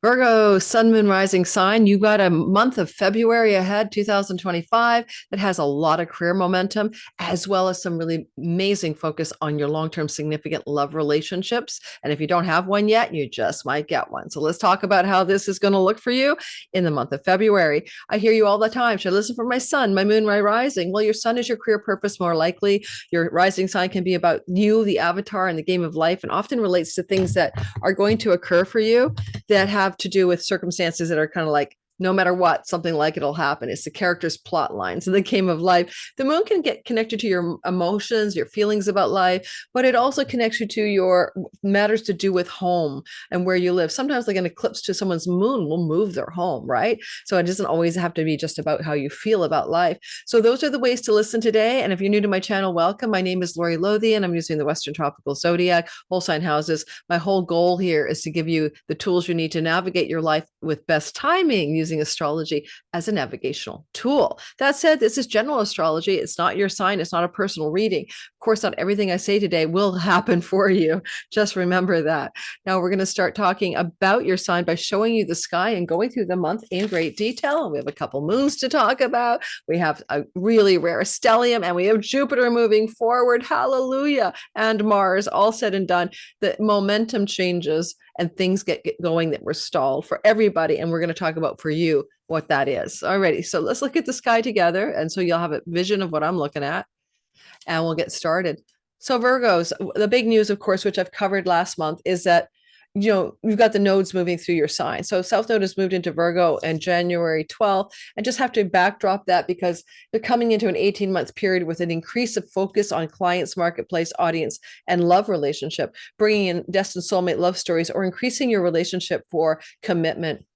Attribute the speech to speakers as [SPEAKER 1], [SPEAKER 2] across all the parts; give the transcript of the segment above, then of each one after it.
[SPEAKER 1] Virgo, sun, moon, rising sign. You've got a month of February ahead, 2025, that has a lot of career momentum, as well as some really amazing focus on your long-term significant love relationships. And if you don't have one yet, you just might get one. So let's talk about how this is going to look for you in the month of February. I hear you all the time. Should I listen for my sun, my moon, my rising? Well, your sun is your career purpose, more likely. Your rising sign can be about you, the avatar, and the game of life, and often relates to things that are going to occur for you that have to do with circumstances that are kind of like, no matter what, something like it'll happen. It's the character's plot lines in the game of life. The moon can get connected to your emotions, your feelings about life, but it also connects you to your matters to do with home and where you live. Sometimes like an eclipse to someone's moon will move their home, right? So it doesn't always have to be just about how you feel about life. So those are the ways to listen today. And if you're new to my channel, welcome. My name is Lori Lothian. I'm using the Western Tropical Zodiac, whole sign houses. My whole goal here is to give you the tools you need to navigate your life with best timing, using astrology as a navigational tool. That said, this is general astrology. It's not your sign. It's not a personal reading. Of course, not everything I say today will happen for you. Just remember that. Now we're going to start talking about your sign by showing you the sky and going through the month in great detail. We have a couple moons to talk about. We have a really rare stellium, and we have Jupiter moving forward. Hallelujah. And Mars, all said and done. The momentum changes and things get going that were stalled for everybody. And we're going to talk about for you what that is. Alrighty, so let's look at the sky together. And so you'll have a vision of what I'm looking at, and we'll get started. So Virgos, the big news, of course, which I've covered last month, is that you've got the nodes moving through your sign. So South Node has moved into Virgo on January 12th, and just have to backdrop that because they're coming into an 18-month period with an increase of focus on clients, marketplace, audience, and love relationship, bringing in destined soulmate love stories or increasing your relationship for commitment.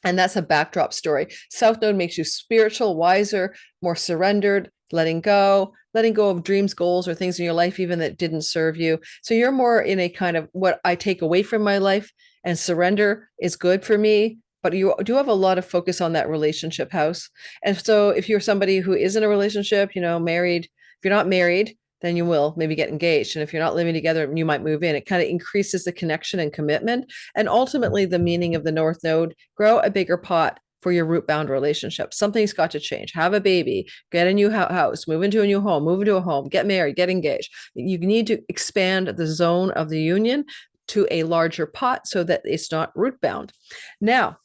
[SPEAKER 1] And that's a backdrop story. South Node makes you spiritual, wiser, more surrendered, letting go of dreams, goals, or things in your life even that didn't serve you. So you're more in a kind of what I take away from my life, and surrender is good for me. But you do have a lot of focus on that relationship house. And so if you're somebody who is in a relationship, married, if you're not married, then you will maybe get engaged. And if you're not living together, you might move in. It kind of increases the connection and commitment. And ultimately, the meaning of the North Node, grow a bigger pot for your root-bound relationship. Something's got to change. Have a baby, get a new house, move into a new home, move into a home, get married, get engaged. You need to expand the zone of the union to a larger pot so that it's not root-bound. Now,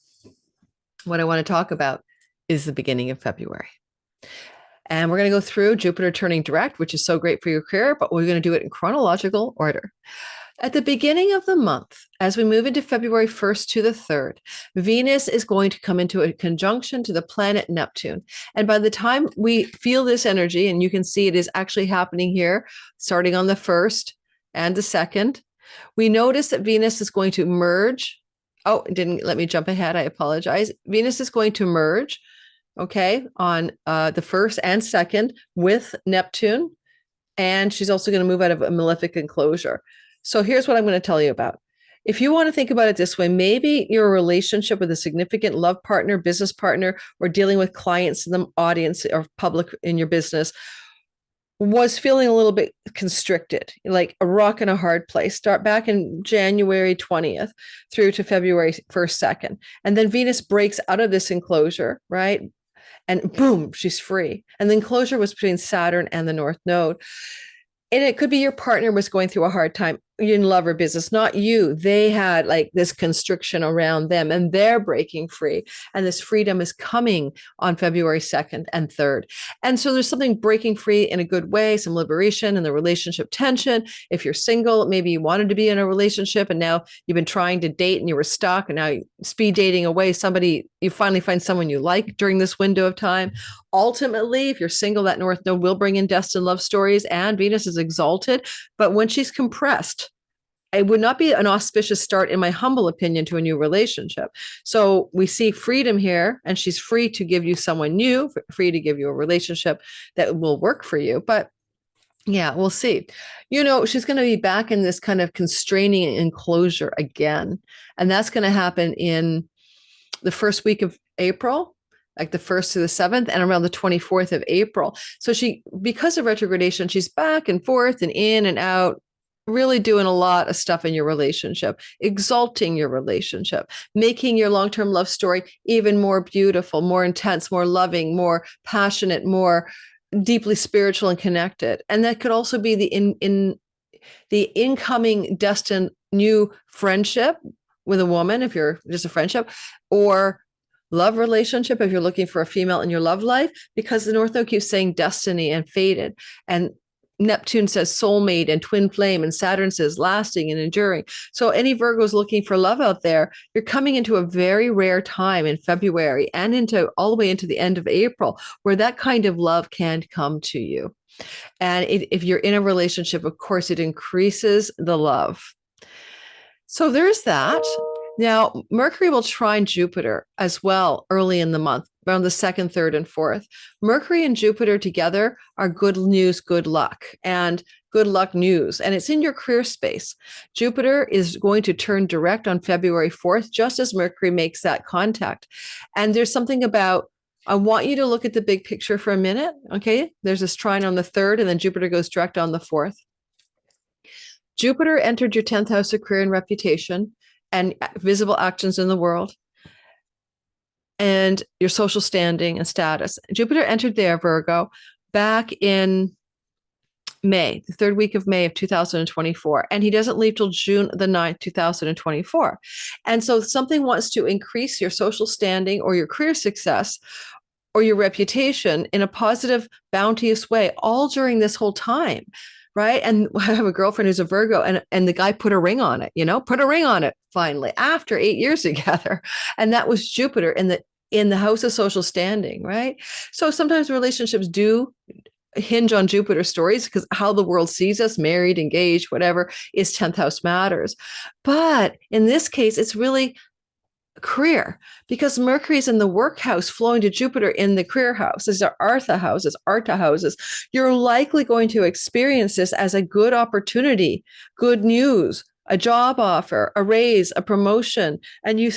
[SPEAKER 1] what I want to talk about is the beginning of February. And we're going to go through Jupiter turning direct, which is so great for your career, but we're going to do it in chronological order. At the beginning of the month, as we move into February 1st to the 3rd, Venus is going to come into a conjunction to the planet Neptune. And by the time we feel this energy, and you can see it is actually happening here, starting on the 1st and the 2nd, we notice that Venus is going to merge. Oh, it didn't let me jump ahead. I apologize. Venus is going to merge, okay, on the 1st and 2nd with Neptune. And she's also going to move out of a malefic enclosure. So here's what I'm going to tell you about. If you want to think about it this way, maybe your relationship with a significant love partner, business partner, or dealing with clients in the audience or public in your business was feeling a little bit constricted, like a rock in a hard place. Start back in January 20th through to February 1st, 2nd. And then Venus breaks out of this enclosure, right? And boom, she's free. And the enclosure was between Saturn and the North Node. And it could be your partner was going through a hard time in love or business, not you. They had like this constriction around them and they're breaking free. And this freedom is coming on February 2nd and 3rd. And so there's something breaking free in a good way, some liberation in the relationship tension. If you're single, maybe you wanted to be in a relationship and now you've been trying to date and you were stuck and now you speed dating away somebody, you finally find someone you like during this window of time. Ultimately, if you're single, that North Node will bring in destined love stories and Venus is exalted. But when she's compressed, it would not be an auspicious start, in my humble opinion, to a new relationship. So we see freedom here, and she's free to give you someone new, free to give you a relationship that will work for you. But yeah, we'll see. She's going to be back in this kind of constraining enclosure again. And that's going to happen in the first week of April, like the 1st to the 7th, and around the 24th of April. So because of retrogradation, she's back and forth and in and out really doing a lot of stuff in your relationship, exalting your relationship, making your long-term love story even more beautiful, more intense, more loving, more passionate, more deeply spiritual and connected. And that could also be the incoming destined new friendship with a woman, if you're just a friendship, or love relationship if you're looking for a female in your love life, because the North Node keeps saying destiny and fated, and Neptune says soulmate and twin flame, and Saturn says lasting and enduring. So any Virgos looking for love out there, you're coming into a very rare time in February and into all the way into the end of April, where that kind of love can come to you. And if you're in a relationship, of course, it increases the love. So there's that. Now, Mercury will trine Jupiter as well early in the month, around the 2nd, 3rd, and 4th. Mercury and Jupiter together are good news, good luck, and good luck news. And it's in your career space. Jupiter is going to turn direct on February 4th, just as Mercury makes that contact. And there's something about, I want you to look at the big picture for a minute. Okay. There's this trine on the 3rd, and then Jupiter goes direct on the 4th. Jupiter entered your 10th house of career and reputation and visible actions in the world and your social standing and status. Jupiter entered there, Virgo, back in May, the 3rd week of May of 2024. And he doesn't leave till June the 9th, 2024. And so something wants to increase your social standing or your career success or your reputation in a positive, bounteous way, all during this whole time. Right. And I have a girlfriend who's a Virgo, and the guy put a ring on it, put a ring on it finally after 8 years together. And that was Jupiter in the house of social standing. Right. So sometimes relationships do hinge on Jupiter stories because how the world sees us, married, engaged, whatever, is 10th house matters. But in this case, it's really career, because Mercury's in the work house flowing to Jupiter in the career house. These are Artha houses. You're likely going to experience this as a good opportunity, good news, a job offer, a raise, a promotion, a new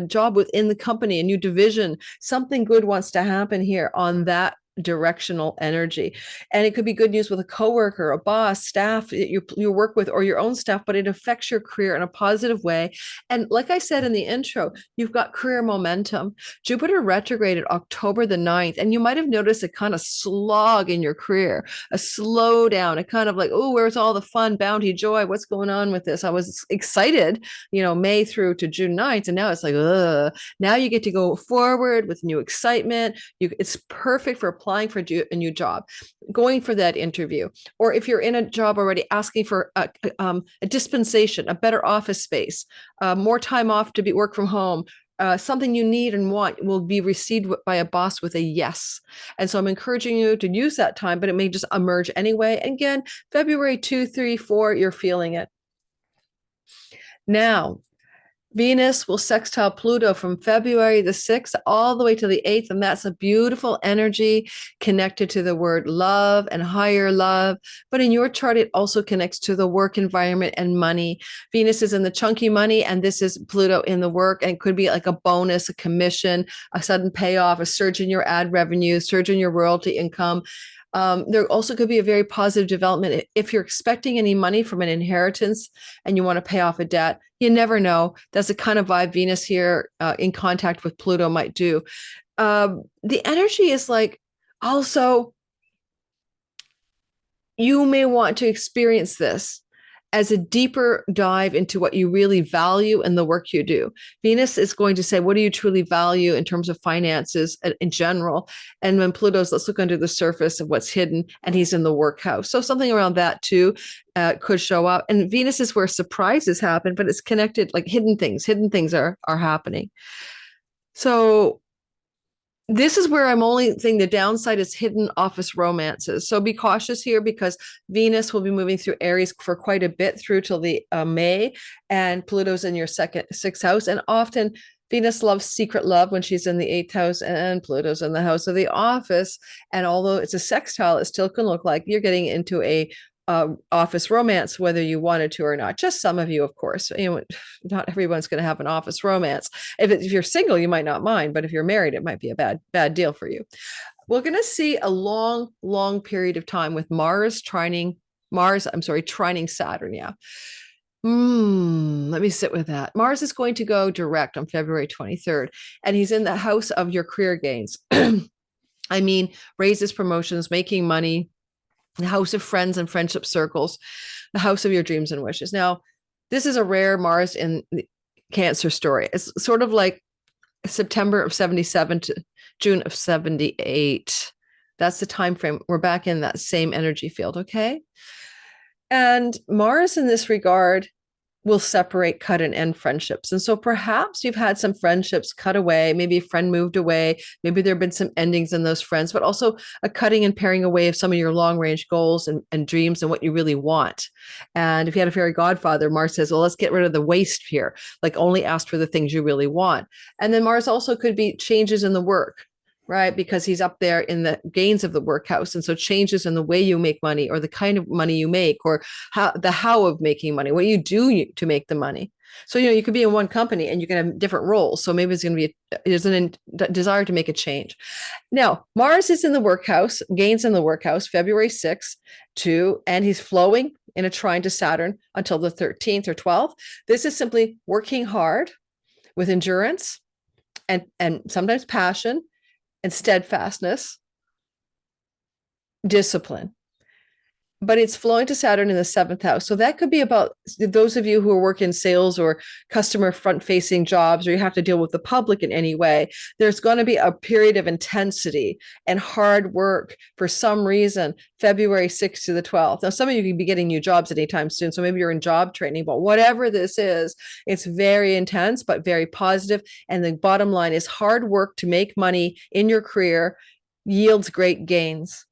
[SPEAKER 1] job within the company, a new division. Something good wants to happen here on that directional energy. And it could be good news with a coworker, a boss, staff that you work with, or your own staff, but it affects your career in a positive way. And like I said in the intro, you've got career momentum. Jupiter retrograded October the 9th, and you might have noticed a kind of slog in your career, a slowdown, a kind of like, oh, where's all the fun, bounty, joy? What's going on with this? I was excited, May through to June 9th, and now it's like, ugh. Now you get to go forward with new excitement. It's perfect for applying for a new job, going for that interview, or if you're in a job already, asking for a dispensation, a better office space, more time off to work from home. Something you need and want will be received by a boss with a yes. And so I'm encouraging you to use that time, but it may just emerge anyway. And again, February 2, 3, 4, you're feeling it. Now, Venus will sextile Pluto from February the 6th all the way to the 8th. And that's a beautiful energy connected to the word love and higher love. But in your chart, it also connects to the work environment and money. Venus is in the chunky money, and this is Pluto in the work. And it could be like a bonus, a commission, a sudden payoff, a surge in your ad revenue, surge in your royalty income. There also could be a very positive development. If you're expecting any money from an inheritance and you want to pay off a debt, you never know. That's the kind of vibe Venus here in contact with Pluto might do. The energy is like, also, you may want to experience this as a deeper dive into what you really value in the work you do. Venus is going to say, what do you truly value in terms of finances in general? And when Pluto's, let's look under the surface of what's hidden, and he's in the work house. So something around that too could show up. And Venus is where surprises happen, but it's connected, like hidden things are happening. So this is where I'm only thinking the downside is hidden office romances. So be cautious here, because Venus will be moving through Aries for quite a bit through till the May, and Pluto's in your sixth house. And often Venus loves secret love when she's in the 8th house, and Pluto's in the house of the office. And although it's a sextile, it still can look like you're getting into a office romance, whether you wanted to or not. Just some of you, of course. Not everyone's going to have an office romance. If you're single, you might not mind, but if you're married, it might be a bad deal for you. We're going to see a long period of time with Mars trining trining Saturn. Yeah. Let me sit with that. Mars is going to go direct on February 23rd, and he's in the house of your career gains. I mean, raises, promotions, making money, the house of friends and friendship circles, the house of your dreams and wishes. Now, this is a rare Mars in the Cancer story. It's sort of like September of 77 to June of 78. That's the time frame. We're back in that same energy field, okay? And Mars in this regard will separate, cut, and end friendships. And so perhaps you've had some friendships cut away. Maybe a friend moved away. Maybe there have been some endings in those friends, but also a cutting and paring away of some of your long range goals and dreams and what you really want. And if you had a fairy godfather, Mars says, well, let's get rid of the waste here. Like only ask for the things you really want. And then Mars also could be changes in the work, right? Because he's up there in the gains of the workhouse. And so changes in the way you make money or the kind of money you make or how of making money, what you do to make the money. So, you could be in one company and you can have different roles. So maybe it's going to be, there's a desire to make a change. Now, Mars is in the workhouse, gains in the workhouse, February 6th and he's flowing in a trine to Saturn until the 13th or 12th. This is simply working hard with endurance and sometimes passion and steadfastness, discipline. But it's flowing to Saturn in the 7th house. So that could be about those of you who are working sales or customer front-facing jobs, or you have to deal with the public in any way. There's going to be a period of intensity and hard work for some reason, February 6th to the 12th. Now, some of you can be getting new jobs anytime soon. So maybe you're in job training, but whatever this is, it's very intense, but very positive. And the bottom line is hard work to make money in your career yields great gains.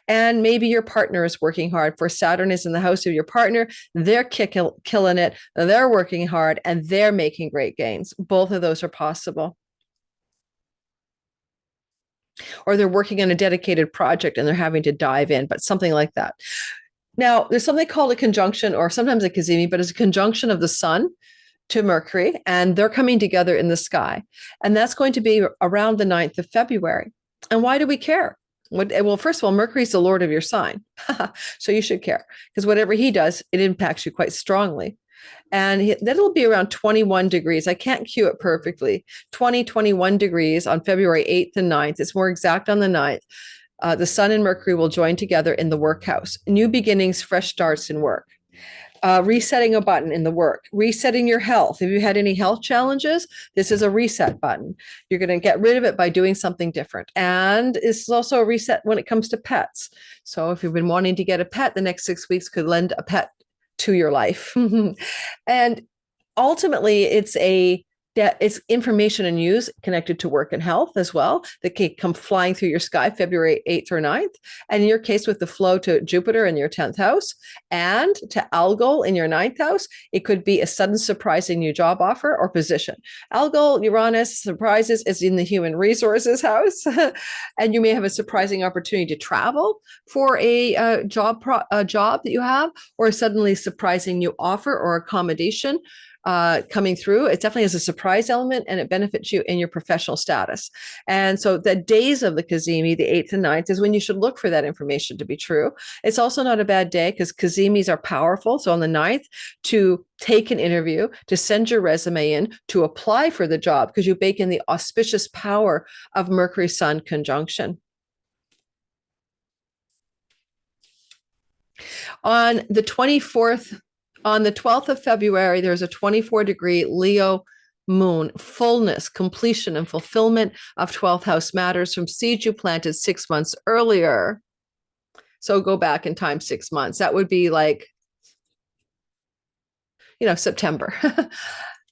[SPEAKER 1] And maybe your partner is working hard. For Saturn is in the house of your partner. They're killing it. They're working hard and they're making great gains. Both of those are possible. Or they're working on a dedicated project and they're having to dive in, but something like that. Now, there's something called a conjunction, or sometimes a kazimi, but it's a conjunction of the sun to Mercury, and they're coming together in the sky. And that's going to be around the 9th of February. And why do we care? Well, first of all, Mercury's the lord of your sign. So you should care, because whatever he does, it impacts you quite strongly. And that'll be around 21 degrees. I can't cue it perfectly. 21 degrees on February 8th and 9th. It's more exact on the 9th. The sun and Mercury will join together in the workhouse. New beginnings, fresh starts in work. Resetting a button in the work, resetting your health. If you had any health challenges, this is a reset button. You're going to get rid of it by doing something different. And this is also a reset when it comes to pets. So if you've been wanting to get a pet, the next 6 weeks could lend a pet to your life. And ultimately, it's information and news connected to work and health as well that can come flying through your sky February 8th or 9th. And in your case, with the flow to Jupiter in your 10th house and to Algol in your 9th house, it could be a sudden surprising new job offer or position. Algol, Uranus, surprises is in the human resources house. And you may have a surprising opportunity to travel for a job that you have, or suddenly surprising new offer or accommodation coming through. It definitely has a surprise element and it benefits you in your professional status. And so the days of the kazimi, the 8th and 9th, is when you should look for that information to be true. It's also not a bad day because kazimis are powerful. So on the 9th, to take an interview, to send your resume in, to apply for the job, because you bake in the auspicious power of Mercury Sun conjunction. On the 24th, on the 12th of February, there's a 24-degree Leo moon, fullness, completion, and fulfillment of 12th house matters from seeds you planted 6 months earlier. So go back in time 6 months. That would be like, September.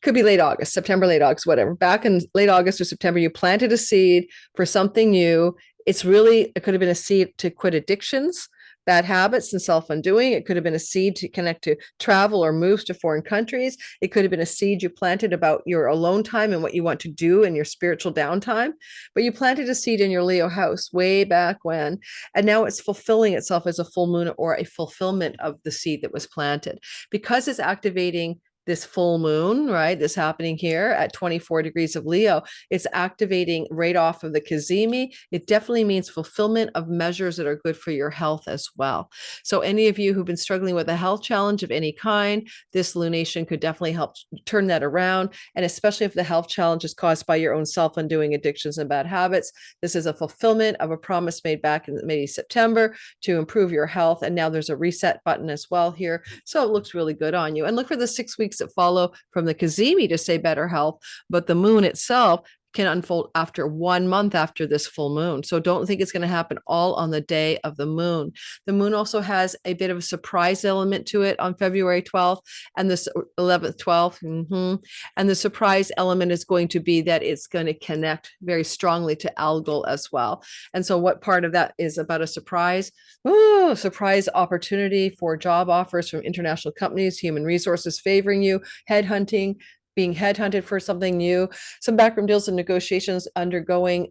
[SPEAKER 1] Could be late August, September, late August, whatever. Back in late August or September, you planted a seed for something new. It could have been a seed to quit addictions, bad habits, and self-undoing. It could have been a seed to connect to travel or moves to foreign countries. It could have been a seed you planted about your alone time and what you want to do in your spiritual downtime. But you planted a seed in your Leo house way back when, and now it's fulfilling itself as a full moon or a fulfillment of the seed that was planted. Because it's activating this full moon, right? This happening here at 24 degrees of Leo. It's activating right off of the kazimi. It definitely means fulfillment of measures that are good for your health as well. So any of you who've been struggling with a health challenge of any kind, this lunation could definitely help turn that around. And especially if the health challenge is caused by your own self-undoing addictions and bad habits, this is a fulfillment of a promise made back in maybe September to improve your health. And now there's a reset button as well here. So it looks really good on you. And look for the 6 weeks that follow from the kazimi to say better health, but the moon itself can unfold after 1 month after this full moon. So don't think it's going to happen all on the day of the moon. The moon also has a bit of a surprise element to it on February 12th and the 11th, 12th. And the surprise element is going to be that it's going to connect very strongly to algal as well. And so what part of that is about a surprise? Ooh, surprise opportunity for job offers from international companies, human resources favoring you, headhunting, being headhunted for something new, some backroom deals and negotiations ongoing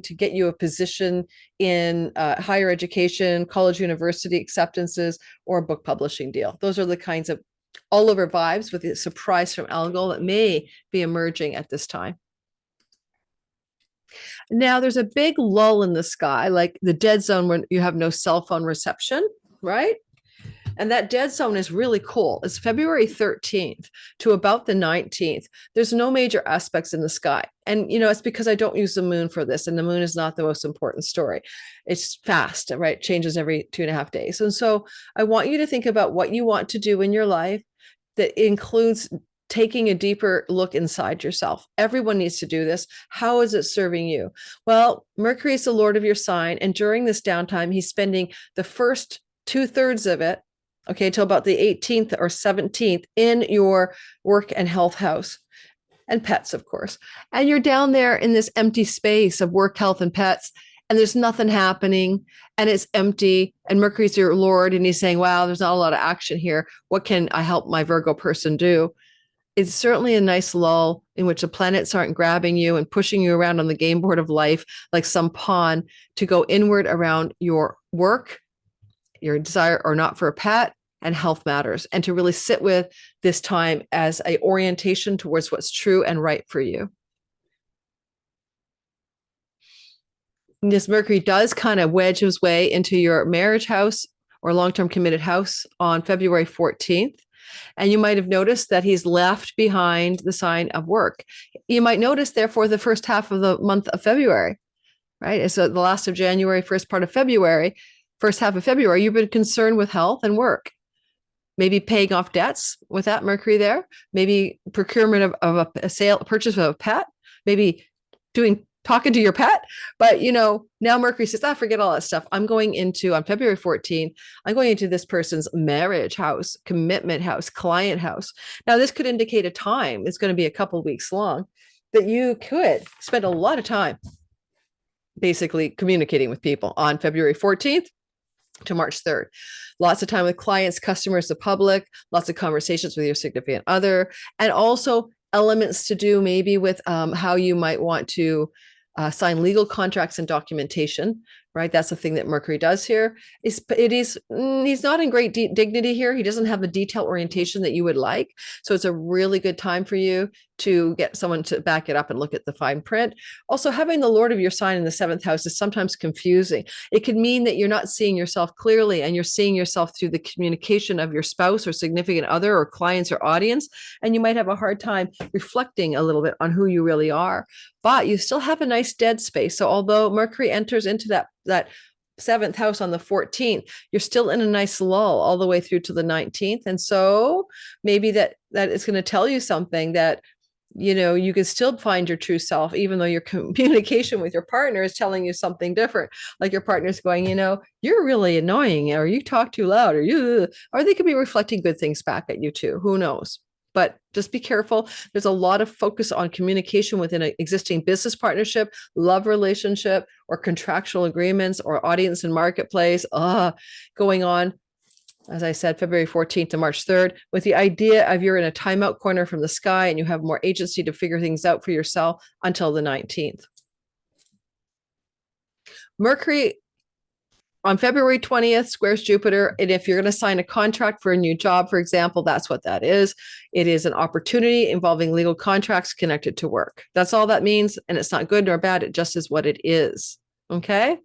[SPEAKER 1] to get you a position in higher education, college, university acceptances, or a book publishing deal. Those are the kinds of all over vibes with the surprise from algal that may be emerging at this time. Now there's a big lull in the sky, like the dead zone when you have no cell phone reception, right? And that dead zone is really cool. It's February 13th to about the 19th. There's no major aspects in the sky. And, it's because I don't use the moon for this. And the moon is not the most important story. It's fast, right? It changes every 2.5 days. And so I want you to think about what you want to do in your life that includes taking a deeper look inside yourself. Everyone needs to do this. How is it serving you? Well, Mercury is the Lord of your sign. And during this downtime, he's spending the first 2/3 of it, okay, till about the 18th or 17th in your work and health house, and pets, of course. And you're down there in this empty space of work, health, and pets, and there's nothing happening, and it's empty, and Mercury's your Lord, and he's saying, wow, there's not a lot of action here. What can I help my Virgo person do? It's certainly a nice lull in which the planets aren't grabbing you and pushing you around on the game board of life like some pawn to go inward around your work, your desire or not for a pet, and health matters, and to really sit with this time as a orientation towards what's true and right for you. And this Mercury does kind of wedge his way into your marriage house or long-term committed house on February 14th. And you might have noticed that he's left behind the sign of work. You might notice, therefore, the first half of the month of February, right? So the last of January, first part of February, first half of February, you've been concerned with health and work. Maybe paying off debts with that Mercury there, maybe procurement of a purchase of a pet, maybe talking to your pet. But, now Mercury says, forget all that stuff. I'm going into, on February 14th, I'm going into this person's marriage house, commitment house, client house. Now, this could indicate a time. It's going to be a couple of weeks long that you could spend a lot of time basically communicating with people on February 14th to March 3rd. Lots of time with clients, customers, the public, lots of conversations with your significant other, and also elements to do maybe with how you might want to sign legal contracts and documentation, right? That's the thing that Mercury does here. He's not in great dignity here. He doesn't have the detail orientation that you would like. So it's a really good time for you to get someone to back it up and look at the fine print. Also, having the Lord of your sign in the 7th house is sometimes confusing. It could mean that you're not seeing yourself clearly, and you're seeing yourself through the communication of your spouse or significant other or clients or audience. And you might have a hard time reflecting a little bit on who you really are, but you still have a nice dead space. So although Mercury enters into that 7th house on the 14th, you're still in a nice lull all the way through to the 19th. And so maybe that is going to tell you something that, you can still find your true self, even though your communication with your partner is telling you something different. Like your partner's going, you're really annoying, or you talk too loud, or they could be reflecting good things back at you too. Who knows? But just be careful. There's a lot of focus on communication within an existing business partnership, love relationship, or contractual agreements, or audience and marketplace going on. As I said, February 14th to March 3rd, with the idea of you're in a timeout corner from the sky and you have more agency to figure things out for yourself until the 19th. Mercury On February 20th, squares Jupiter. And if you're going to sign a contract for a new job, for example, that's what that is. It is an opportunity involving legal contracts connected to work. That's all that means. And it's not good nor bad. It just is what it is. Okay.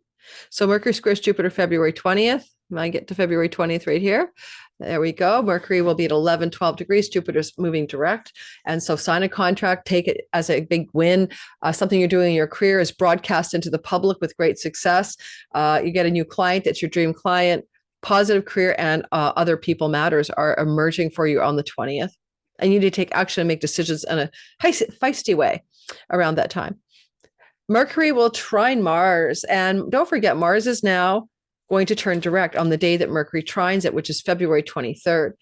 [SPEAKER 1] So Mercury squares Jupiter February 20th. I get to February 20th right here. There we go. Mercury will be at 11, 12 degrees. Jupiter's moving direct. And so sign a contract, take it as a big win. Something you're doing in your career is broadcast into the public with great success. You get a new client. That's your dream client. Positive career and other people matters are emerging for you on the 20th. And you need to take action and make decisions in a feisty way around that time. Mercury will trine Mars. And don't forget, Mars is now going to turn direct on the day that Mercury trines it, which is February 23rd.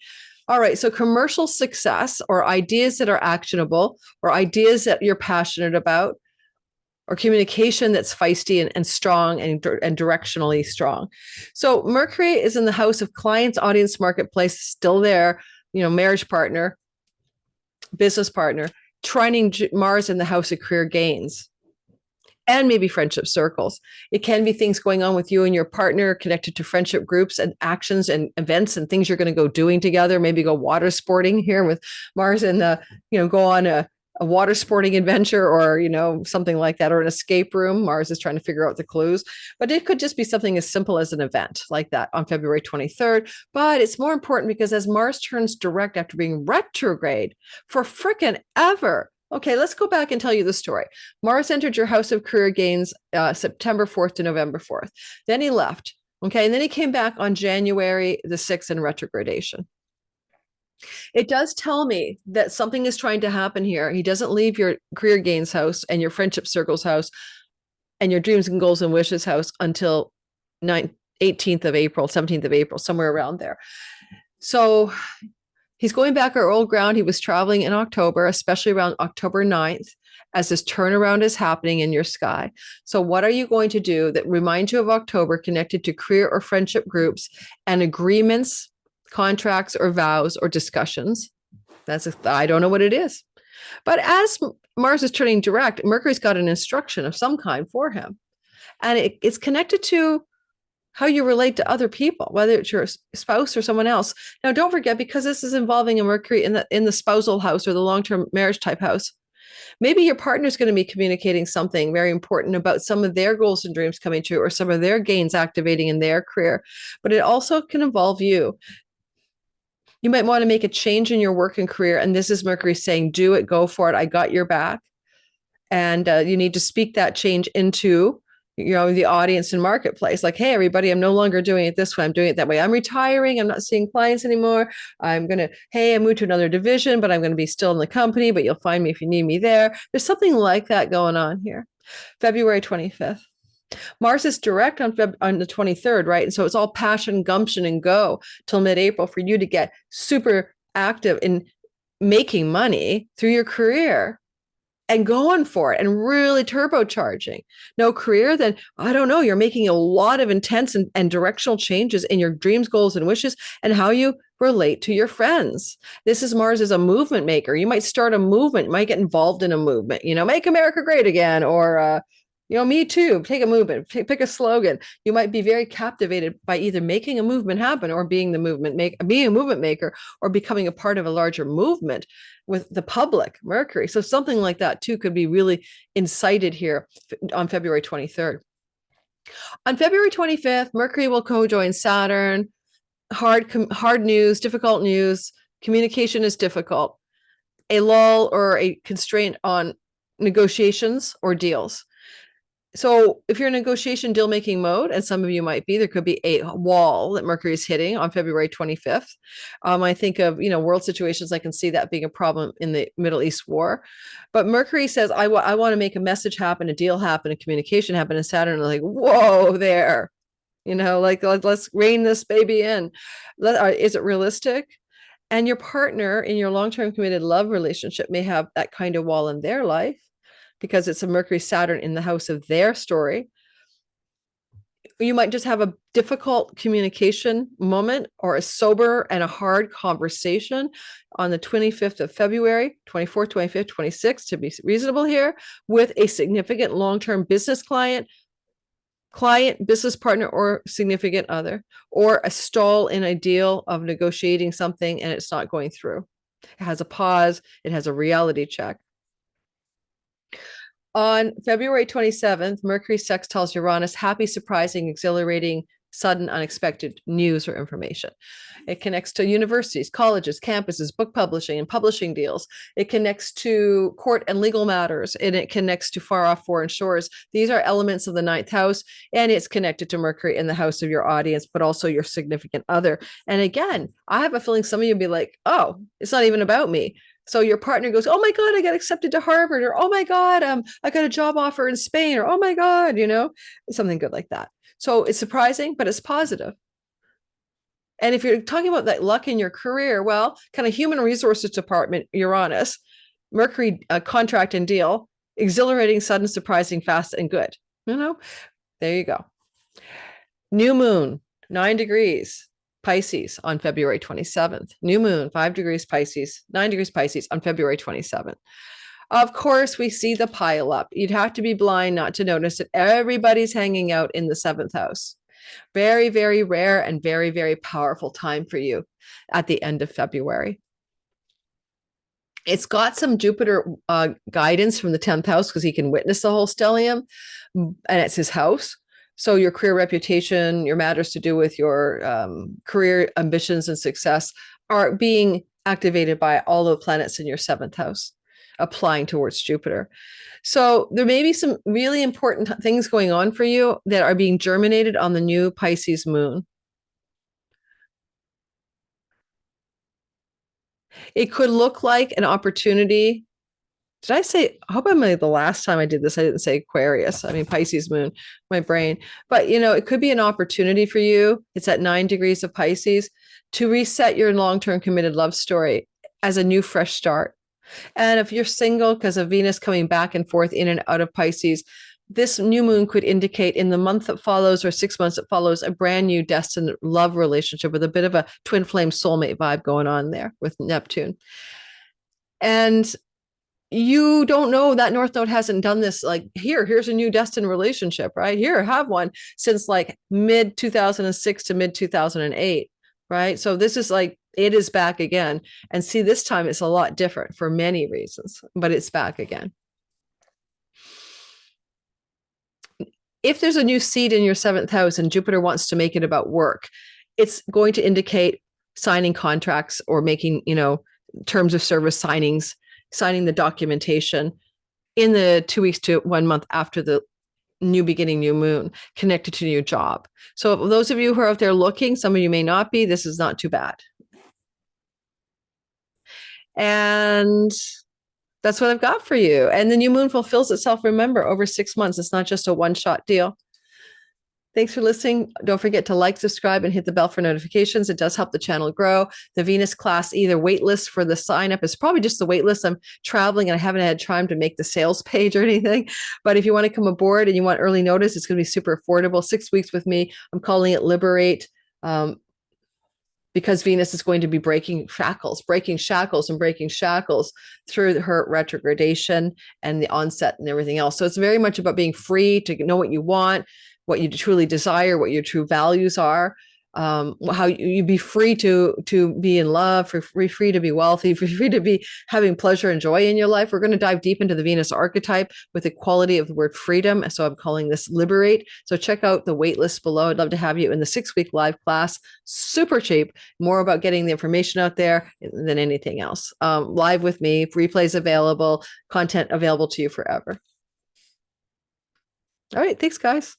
[SPEAKER 1] All right, so commercial success or ideas that are actionable or ideas that you're passionate about or communication that's feisty and strong and directionally strong. So Mercury is in the house of clients, audience, marketplace, still there, marriage partner, business partner, trining Mars in the house of career gains. And maybe friendship circles. It can be things going on with you and your partner connected to friendship groups and actions and events and things you're going to go doing together. Maybe go water sporting here with Mars and go on a water sporting adventure or, something like that, or an escape room. Mars is trying to figure out the clues, but it could just be something as simple as an event like that on February 23rd. But it's more important because as Mars turns direct after being retrograde for frickin' ever. Okay, let's go back and tell you the story. Mars entered your house of career gains September 4th to November 4th. Then he left. Okay, and then he came back on January the 6th in retrogradation. It does tell me that something is trying to happen here. He doesn't leave your career gains house and your friendship circles house and your dreams and goals and wishes house until 18th of April, 17th of April, somewhere around there. So he's going back our old ground. He was traveling in October, especially around October 9th, as this turnaround is happening in your sky. So what are you going to do that reminds you of October connected to career or friendship groups and agreements, contracts or vows or discussions? I don't know what it is. But as Mars is turning direct, Mercury's got an instruction of some kind for him. And it's connected to how you relate to other people, whether it's your spouse or someone else. Now, don't forget, because this is involving a Mercury in the spousal house or the long-term marriage type house, maybe your partner is going to be communicating something very important about some of their goals and dreams coming true or some of their gains activating in their career. But it also can involve you. You might want to make a change in your work and career. And this is Mercury saying, do it, go for it. I got your back. And you need to speak that change into the audience and marketplace, like, hey, everybody, I'm no longer doing it this way. I'm doing it that way. I'm retiring. I'm not seeing clients anymore. I moved to another division, but I'm going to be still in the company, but you'll find me if you need me there. There's something like that going on here. February 25th. Mars is direct on the 23rd, right? And so it's all passion, gumption, and go till mid-April for you to get super active in making money through your career and going for it and really turbocharging. No career, then I don't know. You're making a lot of intense and directional changes in your dreams, goals, and wishes and how you relate to your friends. This is Mars as a movement maker. You might start a movement, you might get involved in a movement, make America great again, or me too, take a movement, pick a slogan. You might be very captivated by either making a movement happen or being a movement maker or becoming a part of a larger movement with the public, Mercury. So something like that too could be really incited here on February 23rd. On February 25th, Mercury will co-join Saturn. Hard news, difficult news. Communication is difficult. A lull or a constraint on negotiations or deals. So if you're in negotiation deal-making mode, and some of you might be, there could be a wall that Mercury is hitting on February 25th. I think of, world situations, I can see that being a problem in the Middle East war. But Mercury says, I want to make a message happen, a deal happen, a communication happen, and Saturn is like, whoa there. Let's rein this baby in. Is it realistic? And your partner in your long-term committed love relationship may have that kind of wall in their life, because it's a Mercury Saturn in the house of their story. You might just have a difficult communication moment or a sober and a hard conversation on the 25th of February, 24th, 25th, 26th, to be reasonable here, with a significant long-term business client client, business partner, or significant other, or a stall in a deal of negotiating something and it's not going through. It has a pause. It has a reality check. On February 27th, Mercury sextiles Uranus, happy, surprising, exhilarating, sudden, unexpected news or information. It connects to universities, colleges, campuses, book publishing, and publishing deals. It connects to court and legal matters, and it connects to far off foreign shores. These are elements of the ninth house, and it's connected to Mercury in the house of your audience, but also your significant other. And again, I have a feeling some of you will be like, oh, it's not even about me. So your partner goes, oh my God, I got accepted to Harvard, or oh my God, I got a job offer in Spain, or oh my God, something good like that. So it's surprising, but it's positive. And if you're talking about that luck in your career, well, kind of human resources department, Uranus, Mercury, contract and deal, exhilarating, sudden, surprising, fast, and good. There you go. New moon, 9 degrees. Pisces on February 27th. New moon, 5 degrees Pisces, 9 degrees Pisces on February 27th. Of course, we see the pile up. You'd have to be blind not to notice that everybody's hanging out in the 7th house. Very, very rare and very, very powerful time for you at the end of February. It's got some Jupiter guidance from the 10th house because he can witness the whole stellium, and it's his house. So your career reputation, your matters to do with your career ambitions and success are being activated by all the planets in your 7th house, applying towards Jupiter. So there may be some really important things going on for you that are being germinated on the new Pisces moon. It could look like an opportunity. Did I say, I hope I'm like the last time I did this, I didn't say Aquarius. I mean, Pisces moon, my brain. But, it could be an opportunity for you. It's at 9 degrees of Pisces to reset your long-term committed love story as a new, fresh start. And if you're single, because of Venus coming back and forth in and out of Pisces, this new moon could indicate in the month that follows or 6 months that follows a brand new destined love relationship with a bit of a twin flame soulmate vibe going on there with Neptune. And you don't know that North Node hasn't done this, like, here's a new destined relationship, right? Here, have one since like mid 2006 to mid 2008, right? So this is like, it is back again. And see, this time it's a lot different for many reasons, but it's back again. If there's a new seed in your 7th house and Jupiter wants to make it about work, it's going to indicate signing contracts or making, terms of service signings, signing the documentation in the 2 weeks to 1 month after the new beginning, new moon, connected to your job. So those of you who are out there looking, some of you may not be, this is not too bad. And that's what I've got for you. And the new moon fulfills itself, remember, over 6 months. It's not just a one-shot deal. Thanks for listening. Don't forget to like, subscribe, and hit the bell for notifications. It does help the channel grow. The Venus class, either waitlist for the sign up, is probably just the waitlist. I'm traveling and I haven't had time to make the sales page or anything. But if you want to come aboard and you want early notice, it's going to be super affordable. 6 weeks with me. I'm calling it Liberate. Because Venus is going to be breaking shackles through her retrogradation and the onset and everything else. So it's very much about being free to know what you want, what you truly desire, what your true values are, how you be free to be in love, free to be wealthy, free to be having pleasure and joy in your life. We're going to dive deep into the Venus archetype with the quality of the word freedom. So I'm calling this Liberate. So check out the wait list below. I'd love to have you in the 6-week live class. Super cheap, more about getting the information out there than anything else. Live with me, replays available, content available to you forever. All right. Thanks, guys.